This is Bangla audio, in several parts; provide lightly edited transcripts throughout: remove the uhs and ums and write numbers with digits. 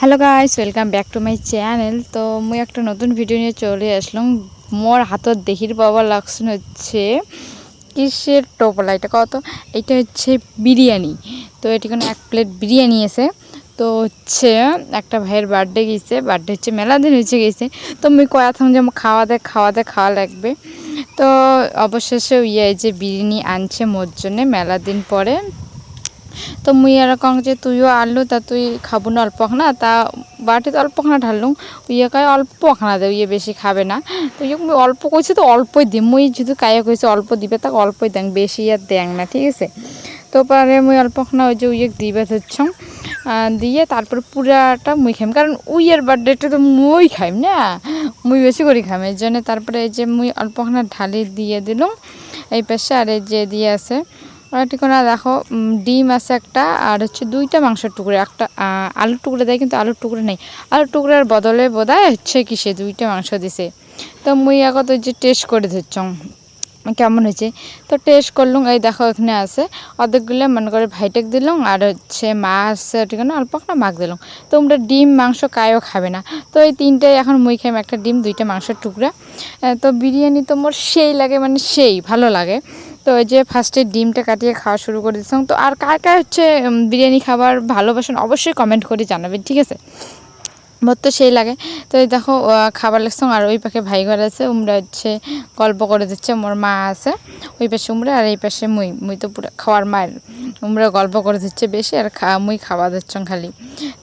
Hello guys, welcome back to my channel. তো মুই একটা নতুন ভিডিও নিয়ে চলে আসলাম। মোর হাতত দেখির পাওয়ার লাগছে হচ্ছে কিসের টোপলা, এটা কত, এটা হচ্ছে বিরিয়ানি। তো এটি কোনো 1 প্লেট বিরিয়ানি আছে। তো হচ্ছে একটা ভাইয়ের বার্থডে গেছে, বার্থডে হচ্ছে মেলা দিন হয়েছে গেছে। তো মুই কয়াথাম যে খাওয়া লাগবে। তো অবশেষে যে বিরিয়ানি আনছে মোর জন্যে মেলা দিন পরে। তো মুই আর কং যে তুইও আনলু, তা তুই খাবো না অল্প খানা, তা বাটিতে অল্প খানা ঢাললুম। কয় অল্প খানা দে, বেশি খাবে না। তো মুই অল্প কইছি, তো অল্পই দিম। মুই যেহেতু কায়া কইছে অল্প দিবে, তাকে অল্পই দেন, বেশি আর দেন না, ঠিক আছে। তো পরে মুই অল্প খানা দিবে ধরছ দিয়ে তারপর পুরাটা মুই খাইম, কারণ বার্থডেটা তো মুই খাইম না, মুই বেশি করে খাইম। এই জন্য তারপরে মুই অল্প খানা ঢালি দিয়ে দিলাম এই পাশে। আর যে দিয়ে আছে ঠিকানা দেখো, ডিম আছে একটা, আর হচ্ছে 2টা মাংসের টুকরো, একটা আলুর টুকরো দেয়, কিন্তু আলুর টুকরো নেই। আলুর টুকরার বদলে বোধহয় হচ্ছে কিসে 2টা মাংস দিছে। তো মুই আগত টেস্ট করে ধরছ কেমন হয়েছে। তো টেস্ট করলুম, এই দেখো এখানে আছে অর্ধেকগুলো মনে করে ভাইটেক দিলাম, আর হচ্ছে মাছ ঠিকানা অল্প একটা মাছ দিলাম। তোমরা ডিম মাংস কায়ও খাবে না, তো এই 3টাই এখন মুই খাইম, একটা ডিম 2টা মাংসের টুকরা। তো বিরিয়ানি তো মোর সেই লাগে, মানে সেই ভালো লাগে। তো ফার্স্টে ডিমটা কাটিয়ে খাওয়া শুরু করে দিচ্ছিলাম। তো আর কার কার হচ্ছে বিরিয়ানি খাবার ভালোবাসেন অবশ্যই কমেন্ট করে জানাবেন, ঠিক আছে। মোর তো সেই লাগে। তো এই দেখো খাবার লাগছাম, আর ওই পাশে ভাই ঘর আছে, উমরা হচ্ছে গল্প করে দিচ্ছে। মোর মা আছে ওই পাশে উমরা, আর এই পাশে মুই তো পুরো খাওয়ার মায়ের। উমরা গল্প করে দিচ্ছে বেশি, আর মুই খাওয়া দিচ্ছং খালি।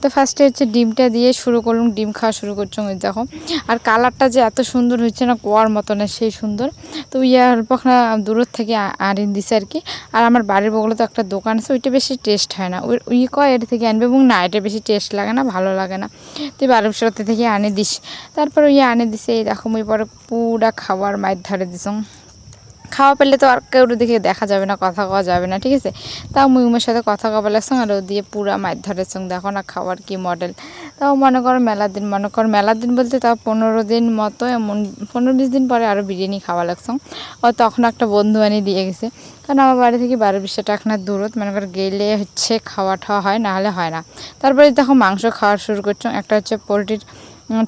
তো ফার্স্টে হচ্ছে ডিমটা দিয়ে শুরু করলাম, ডিম খাওয়া শুরু করছং। ওই দেখো, আর কালারটা যে এত সুন্দর হচ্ছে না, কোয়ার মতো না, সেই সুন্দর। তো অল্প দূরের থেকে আনিয়ে দিছে আর কি। আর আমার বাড়ির বগলে তো একটা দোকান আছে, ওইটা বেশি টেস্ট হয় না, কয় এটা থেকে আনবে, এবং না এটা বেশি টেস্ট লাগে না, ভালো লাগে না। তুই 1200 থেকে আনে দিস। তারপর আনে দিছে। এই দেখো মুই পরে পুরা খাবার মায়ের ধারে দিস। খাওয়া পেলে তো আর কেউ দিকে দেখা যাবে না, কথা কওয়া যাবে না, ঠিক আছে। তাও মুই উমের সাথে কথা কবার লাগছাম, আর ও দিয়ে পুরা মায়ের ধরেছ। দেখো না খাবার কি মডেল। তাও মনে করো মেলা দিন বলতে তাও 15 দিন মতো, এমন 15-20 দিন পরে আরও বিরিয়ানি খাওয়া লাগছাম। ও তখন একটা বন্ধু আনি দিয়ে গেছে, কারণ আমার বাড়ি থেকে 12-20 টাকা না দূরত, মনে করো গেলে হচ্ছে খাওয়া ঠাওয়া হয়, না হলে হয় না। তারপরে দেখো মাংস খাওয়া শুরু করছো। একটা হচ্ছে পোলট্রির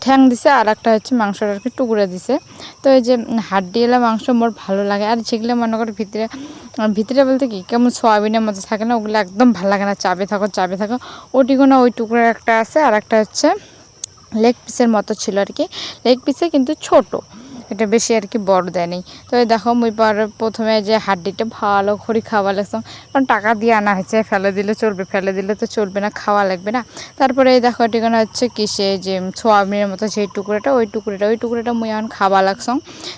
ঠ্যাং দিছে, আর একটা হচ্ছে মাংসটা আর কি টুকরে দিছে। তো এই যে হাড্ডিওয়ালা মাংস মোর ভালো লাগে, আর যেগুলো মনে করো ভিতরে ভিতরে বলতে কি কেমন সয়াবিনের মতো থাকে না, ওগুলো একদম ভালো লাগে না, চাবে থাকো। ওটিও না ওই টুকরো একটা আছে, আর একটা হচ্ছে লেগ পিসের মতো ছিল আর কি, লেগ পিসে কিন্তু ছোট, এটা বেশি আর কি বড় দেয় নেই। তো এই দেখো মুই পরে প্রথমে যে হাড্ডিটা ভালো করে খাওয়া লাগতাম, কারণ টাকা দিয়ে আনা হয়েছে, ফেলে দিলে চলবে, ফেলে দিলে তো চলবে না, খাওয়া লাগবে না। তারপরে এই দেখো ঠিকানা হচ্ছে কিসে যে সোয়াবিনের মতো সেই টুকরোটা, ওই টুকরোটা মুই এখন খাওয়া লাগছাম।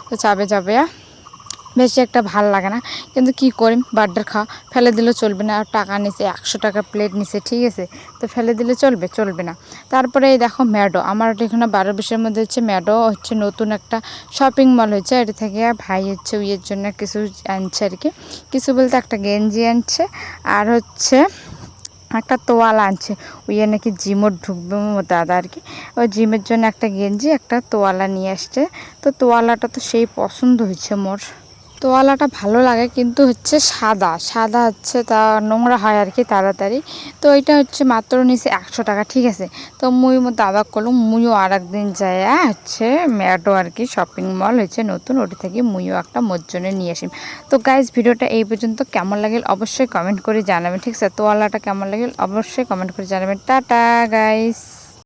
তো যাবে বেশি একটা ভাল লাগে না, কিন্তু কি করি, বার্থডে খাওয়া, ফেলে দিলেও চলবে না। আর টাকা নিছে 100 টাকা প্লেট নিছে, ঠিক আছে। তো ফেলে দিলে চলবে না। তারপরে এই দেখো ম্যাডো, আমার এখানে 12-20-এর মধ্যে হচ্ছে ম্যাডো হচ্ছে নতুন একটা শপিং মল হয়েছে, এটা থেকে ভাই হচ্ছে জন্য কিছু আনছে আর কি। কিছু বলতে একটা গেঞ্জি আনছে, আর হচ্ছে একটা তোয়ালা আনছে। নাকি জিমও ঢুকবে দাদা আর কি, ওই জিমের জন্য একটা গেঞ্জি একটা তোয়ালা নিয়ে আসছে। তো তোয়ালাটা তো সেই পছন্দ হয়েছে মোর। তোয়ালাটা ভালো লাগে, কিন্তু হচ্ছে সাদা হচ্ছে, তা নোংরা হয় আর কি তাড়াতাড়ি। তো এটা হচ্ছে মাত্র নিচে 100 টাকা, ঠিক আছে। তো মুই মোর দাদা করলাম, মুইও আর একদিন যাই হচ্ছে ম্যাডো আর কি শপিং মল হয়েছে নতুন, ওটি থেকে মুইও একটা মোর জন্য নিয়ে আসি। তো গাইজ ভিডিওটা এই পর্যন্ত, কেমন লাগেল অবশ্যই কমেন্ট করে জানাবেন, ঠিক আছে। তোয়ালাটা কেমন লাগেল অবশ্যই কমেন্ট করে জানাবেন। Tata guys.